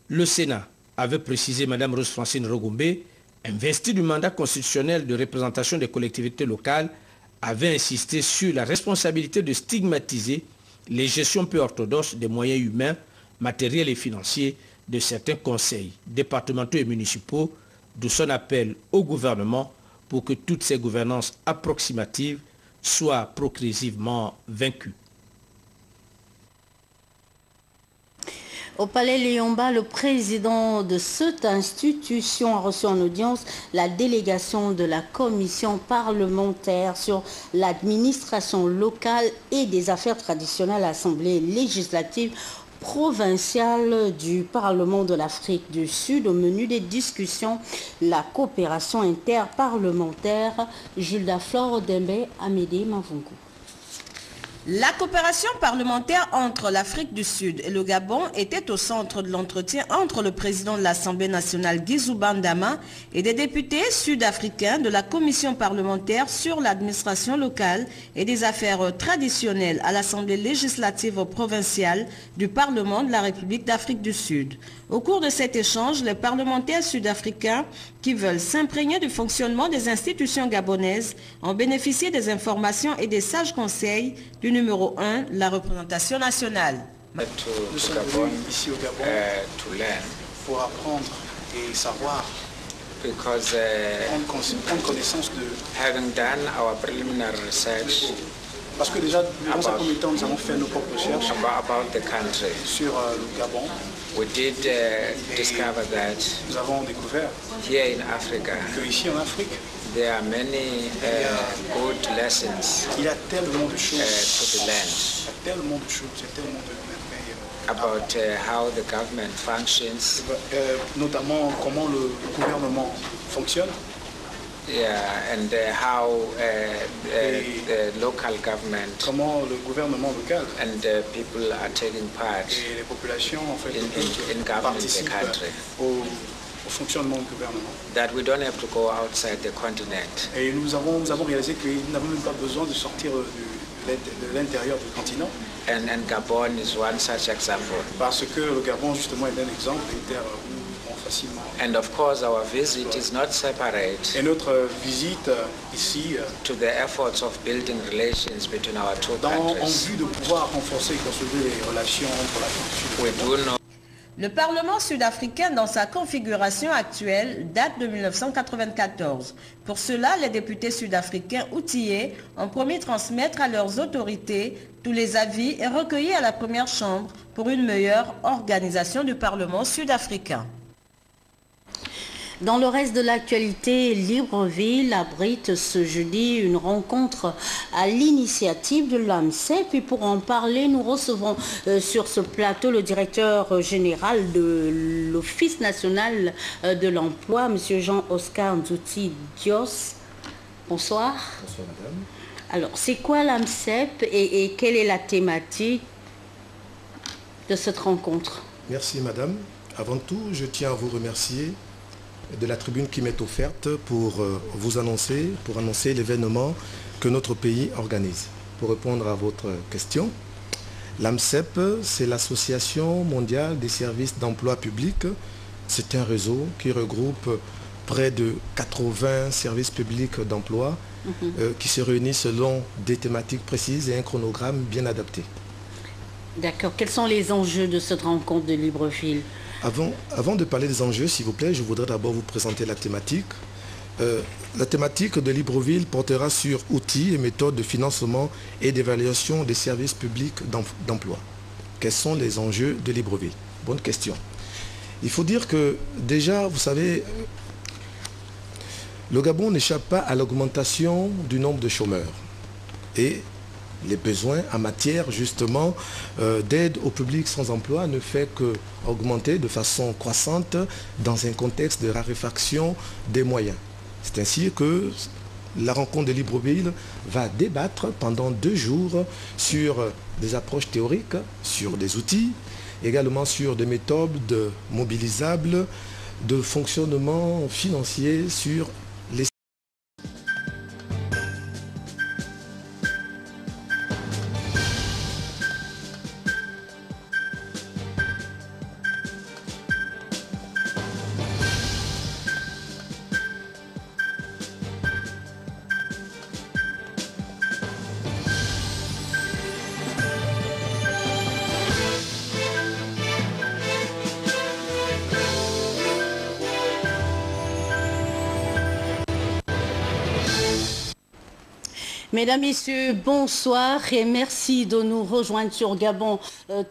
Le Sénat avait précisé Mme Rose-Francine Rogombe, investie du mandat constitutionnel de représentation des collectivités locales, avait insisté sur la responsabilité de stigmatiser les gestions peu orthodoxes des moyens humains, matériels et financiers de certains conseils départementaux et municipaux, d'où son appel au gouvernement pour que toutes ces gouvernances approximatives soient progressivement vaincues. Au Palais Léomba, le président de cette institution a reçu en audience la délégation de la commission parlementaire sur l'administration locale et des affaires traditionnelles à l'Assemblée législative provinciale du Parlement de l'Afrique du Sud. Au menu des discussions, la coopération interparlementaire. Gilda Flore Dembe, Amédée Mavungu. La coopération parlementaire entre l'Afrique du Sud et le Gabon était au centre de l'entretien entre le président de l'Assemblée nationale Guizou Bandama et des députés sud-africains de la commission parlementaire sur l'administration locale et des affaires traditionnelles à l'Assemblée législative provinciale du Parlement de la République d'Afrique du Sud. Au cours de cet échange, les parlementaires sud-africains qui veulent s'imprégner du fonctionnement des institutions gabonaises ont bénéficié des informations et des sages conseils du numéro 1, la représentation nationale. Nous sommes venus ici au Gabon pour apprendre et savoir, prendre connaissance de... Parce que déjà, dans un premier temps, nous avons fait nos propres recherches sur le Gabon. Nous avons découvert que ici en Afrique, there are many good lessons il y a tellement de choses, to the land il y a tellement de choses, il y a tellement de merveilles. About how the government functions. Notamment comment le gouvernement fonctionne. Yeah, and how the local government, comment le gouvernement local and people are taking part et les populations en fait in governing the country. Au fonctionnement du gouvernement. That we don't have to go outside the continent. Et nous avons réalisé que nous n'avons même pas besoin de sortir de l'intérieur du continent. And Gabon is one such example. Parce que le Gabon justement est un exemple facilement. And of course our visit is not separate. Et notre visite ici to the efforts of building relations between our two countries. En vue de pouvoir renforcer et consolider les relations entre la We do know. Le Parlement sud-africain, dans sa configuration actuelle, date de 1994. Pour cela, les députés sud-africains outillés ont promis transmettre à leurs autorités tous les avis et recueillis à la première chambre pour une meilleure organisation du Parlement sud-africain. Dans le reste de l'actualité, Libreville abrite ce jeudi une rencontre à l'initiative de l'AMCEP. Et pour en parler, nous recevons sur ce plateau le directeur général de l'Office national de l'emploi, M. Jean-Oscar Nzouti Dios. Bonsoir. Bonsoir, madame. Alors, c'est quoi l'AMCEP et quelle est la thématique de cette rencontre? Merci, madame. Avant tout, je tiens à vous remercier de la tribune qui m'est offerte pour annoncer l'événement que notre pays organise. Pour répondre à votre question, l'AMCEP, c'est l'Association mondiale des services d'emploi public. C'est un réseau qui regroupe près de 80 services publics d'emploi qui se réunissent selon des thématiques précises et un chronogramme bien adapté. D'accord. Quels sont les enjeux de cette rencontre de Libreville? Avant de parler des enjeux, s'il vous plaît, je voudrais d'abord vous présenter la thématique. La thématique de Libreville portera sur outils et méthodes de financement et d'évaluation des services publics d'emploi. Quels sont les enjeux de Libreville? Bonne question. Il faut dire que déjà, vous savez, le Gabon n'échappe pas à l'augmentation du nombre de chômeurs. Et les besoins en matière justement d'aide au public sans emploi ne fait qu'augmenter de façon croissante dans un contexte de raréfaction des moyens. C'est ainsi que la rencontre de Libreville va débattre pendant 2 jours sur des approches théoriques, sur des outils, également sur des méthodes mobilisables, de fonctionnement financier sur les... Mesdames, Messieurs, bonsoir et merci de nous rejoindre sur Gabon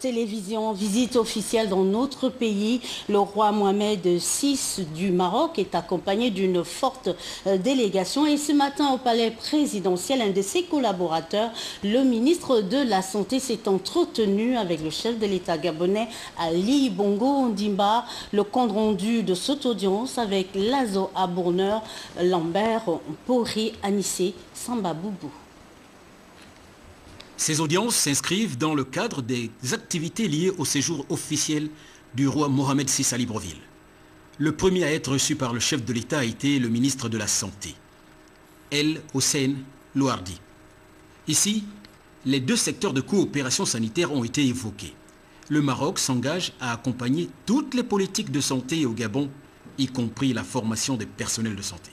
Télévision. Visite officielle dans notre pays. Le roi Mohamed VI du Maroc est accompagné d'une forte délégation. Et ce matin au palais présidentiel, un de ses collaborateurs, le ministre de la Santé, s'est entretenu avec le chef de l'État gabonais, Ali Bongo Ondimba. Le compte rendu de cette audience avec Lazo Abourneur, Lambert Pori, Anissé, Samba Boubou. Ces audiences s'inscrivent dans le cadre des activités liées au séjour officiel du roi Mohamed VI à Libreville. Le premier à être reçu par le chef de l'État a été le ministre de la Santé, El Hossein Louardi. Ici, les deux secteurs de coopération sanitaire ont été évoqués. Le Maroc s'engage à accompagner toutes les politiques de santé au Gabon, y compris la formation des personnels de santé.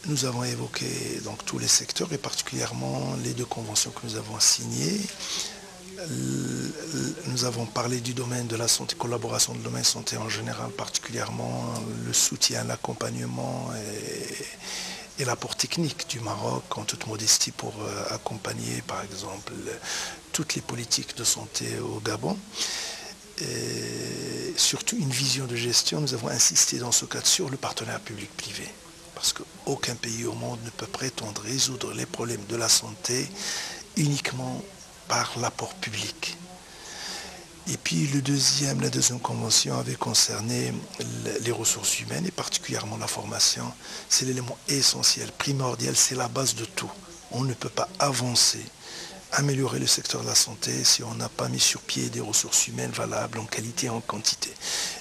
Nous avons évoqué donc tous les secteurs et particulièrement les deux conventions que nous avons signées. Nous avons parlé du domaine de la santé, collaboration du domaine de santé en général, particulièrement le soutien, l'accompagnement et l'apport technique du Maroc en toute modestie pour accompagner par exemple toutes les politiques de santé au Gabon. Et surtout une vision de gestion, nous avons insisté dans ce cadre sur le partenariat public-privé. Parce qu'aucun pays au monde ne peut prétendre résoudre les problèmes de la santé uniquement par l'apport public. Et puis la deuxième convention avait concerné les ressources humaines et particulièrement la formation. C'est l'élément essentiel, primordial, c'est la base de tout. On ne peut pas avancer, améliorer le secteur de la santé si on n'a pas mis sur pied des ressources humaines valables en qualité et en quantité.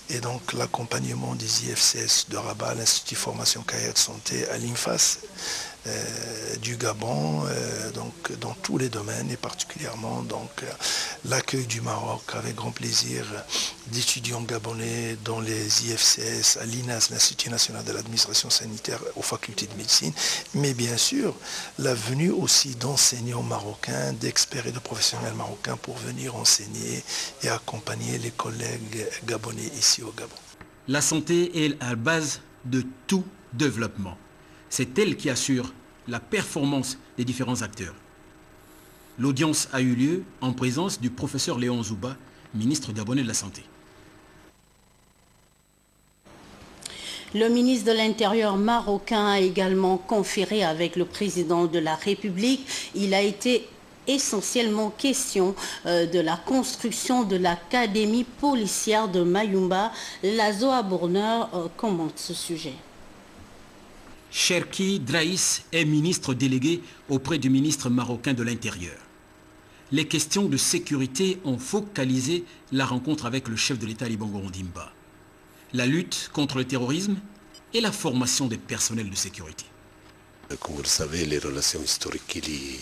Et donc l'accompagnement des IFCS de Rabat, l'Institut de formation carrière de santé, à l'INFAS du Gabon, donc dans tous les domaines et particulièrement donc l'accueil du Maroc avec grand plaisir d'étudiants gabonais dans les IFCS, à l'INAS, l'Institut national de l'administration sanitaire, aux facultés de médecine, mais bien sûr la venue aussi d'enseignants marocains, d'experts et de professionnels marocains pour venir enseigner et accompagner les collègues gabonais ici au Gabon. La santé est à la base de tout développement. C'est elle qui assure la performance des différents acteurs. L'audience a eu lieu en présence du professeur Léon Zouba, ministre gabonais de la Santé. Le ministre de l'Intérieur marocain a également conféré avec le président de la République. Il a été essentiellement question de la construction de l'académie policière de Mayumba. Lazo Abourneur commente ce sujet. Cherki Draïs est ministre délégué auprès du ministre marocain de l'Intérieur. Les questions de sécurité ont focalisé la rencontre avec le chef de l'État Ali Bongo Ondimba. La lutte contre le terrorisme et la formation des personnels de sécurité. Comme vous le savez, les relations historiques qui lient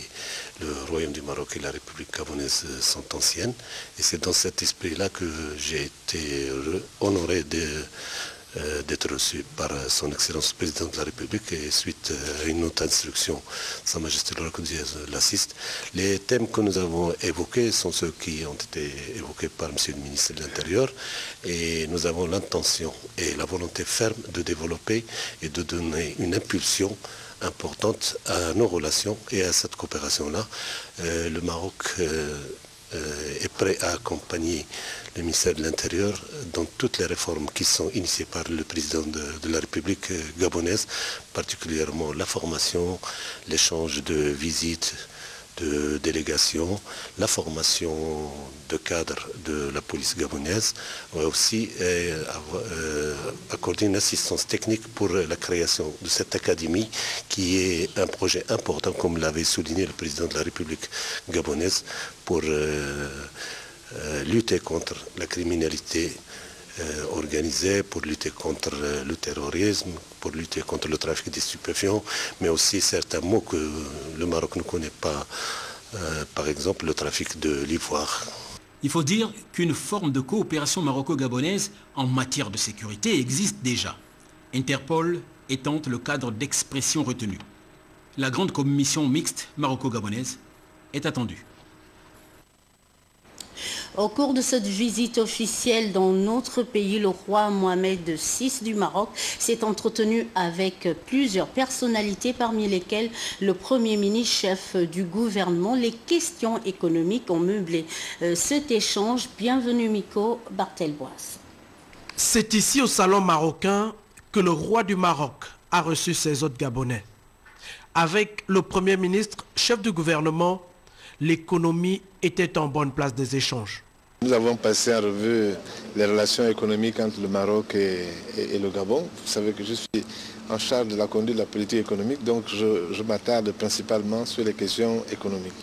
le Royaume du Maroc et la République gabonaise sont anciennes. Et c'est dans cet esprit-là que j'ai été honoré d'être reçu par son Excellence le Président de la République et suite à une autre instruction, Sa Majesté le Roi l'assiste. Les thèmes que nous avons évoqués sont ceux qui ont été évoqués par M. le ministre de l'Intérieur et nous avons l'intention et la volonté ferme de développer et de donner une impulsion importante à nos relations et à cette coopération-là. Le Maroc est prêt à accompagner le ministère de l'Intérieur dans toutes les réformes qui sont initiées par le président de la République gabonaise, particulièrement la formation, l'échange de visites, de délégations, la formation de cadres de la police gabonaise, aussi accorder une assistance technique pour la création de cette académie qui est un projet important, comme l'avait souligné le président de la République gabonaise, pour lutter contre la criminalité organisée, pour lutter contre le terrorisme, pour lutter contre le trafic des stupéfiants, mais aussi certains mots que le Maroc ne connaît pas, par exemple le trafic de l'ivoire. Il faut dire qu'une forme de coopération maroco-gabonaise en matière de sécurité existe déjà. Interpol étant le cadre d'expression retenu. La grande commission mixte maroco-gabonaise est attendue. Au cours de cette visite officielle dans notre pays, le roi Mohamed VI du Maroc s'est entretenu avec plusieurs personnalités, parmi lesquelles le Premier ministre, chef du gouvernement. Les questions économiques ont meublé cet échange. Bienvenue Miko Barthelboise. C'est ici au salon marocain que le roi du Maroc a reçu ses hôtes gabonais. Avec le Premier ministre, chef du gouvernement, l'économie était en bonne place des échanges. Nous avons passé en revue les relations économiques entre le Maroc et le Gabon. Vous savez que je suis en charge de la conduite de la politique économique, donc je m'attarde principalement sur les questions économiques.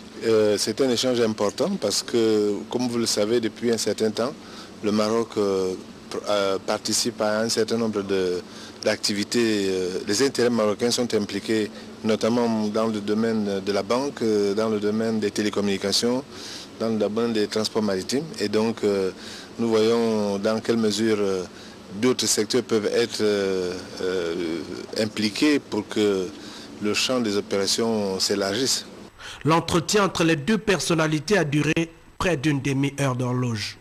C'est un échange important parce que, comme vous le savez, depuis un certain temps, le Maroc participe à un certain nombre d'activités. Les intérêts marocains sont impliqués notamment dans le domaine de la banque, dans le domaine des télécommunications, dans le domaine des transports maritimes. Et donc, nous voyons dans quelle mesure d'autres secteurs peuvent être impliqués pour que le champ des opérations s'élargisse. L'entretien entre les deux personnalités a duré près d'une demi-heure d'horloge.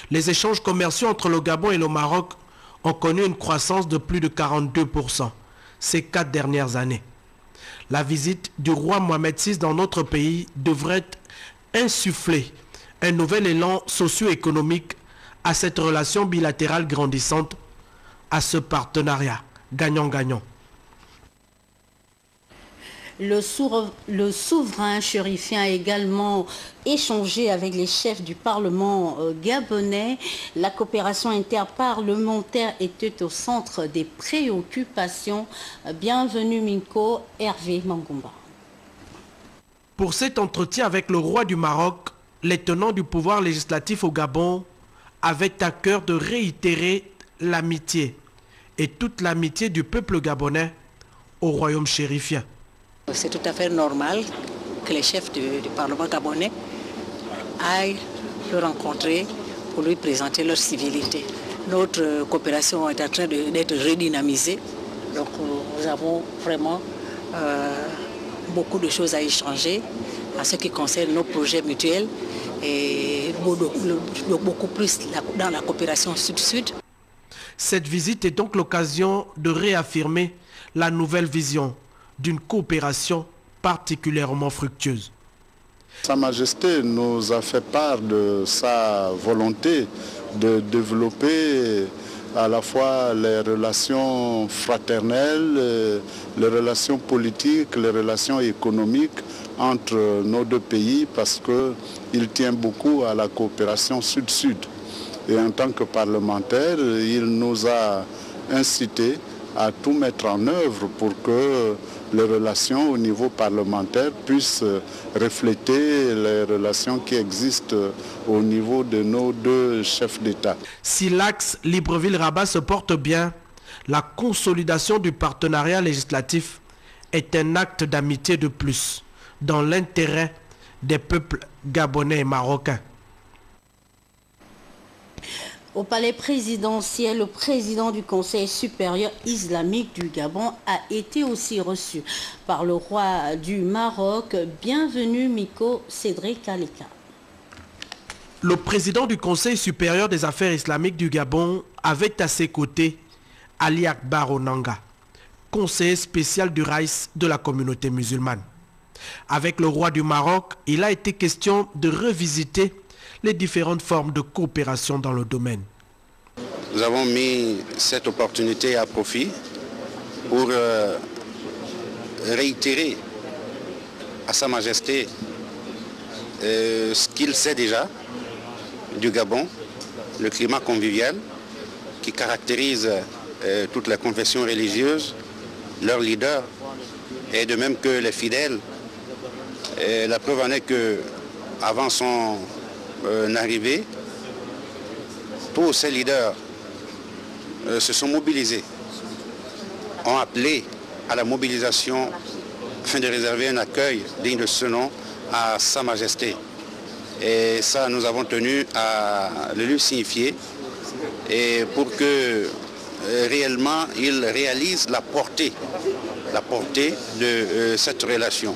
Les échanges commerciaux entre le Gabon et le Maroc ont connu une croissance de plus de 42% ces 4 dernières années. La visite du roi Mohamed VI dans notre pays devrait insuffler un nouvel élan socio-économique à cette relation bilatérale grandissante, à ce partenariat gagnant-gagnant. Le souverain chérifien a également échangé avec les chefs du Parlement gabonais. La coopération interparlementaire était au centre des préoccupations. Bienvenue Minko, Hervé Mangomba. Pour cet entretien avec le roi du Maroc, les tenants du pouvoir législatif au Gabon avaient à cœur de réitérer l'amitié et toute l'amitié du peuple gabonais au royaume chérifien. C'est tout à fait normal que les chefs du Parlement gabonais aillent le rencontrer pour lui présenter leur civilité. Notre coopération est en train d'être redynamisée, donc nous avons vraiment beaucoup de choses à échanger en ce qui concerne nos projets mutuels et beaucoup plus dans la coopération sud-sud. Cette visite est donc l'occasion de réaffirmer la nouvelle vision d'une coopération particulièrement fructueuse. Sa Majesté nous a fait part de sa volonté de développer à la fois les relations fraternelles, les relations politiques, les relations économiques entre nos deux pays parce qu'il tient beaucoup à la coopération sud-sud. Et en tant que parlementaire, il nous a incité à tout mettre en œuvre pour que les relations au niveau parlementaire puissent refléter les relations qui existent au niveau de nos deux chefs d'État. Si l'axe Libreville-Rabat se porte bien, la consolidation du partenariat législatif est un acte d'amitié de plus dans l'intérêt des peuples gabonais et marocains. Au palais présidentiel, le président du Conseil supérieur islamique du Gabon a été aussi reçu par le roi du Maroc. Bienvenue Miko Cédric Aleka. Le président du Conseil supérieur des affaires islamiques du Gabon avait à ses côtés Ali Akbar Onanga, conseiller spécial du Raïs de la communauté musulmane. Avec le roi du Maroc, il a été question de revisiter les différentes formes de coopération dans le domaine. Nous avons mis cette opportunité à profit pour réitérer à Sa Majesté ce qu'il sait déjà du Gabon, le climat convivial qui caractérise toutes les confessions religieuses, leurs leaders, et de même que les fidèles. Et la preuve en est que avant son arrivée, tous ces leaders se sont mobilisés, ont appelé à la mobilisation afin de réserver un accueil digne de ce nom à Sa Majesté. Et ça, nous avons tenu à le lui signifier et pour que réellement il réalise la portée de cette relation.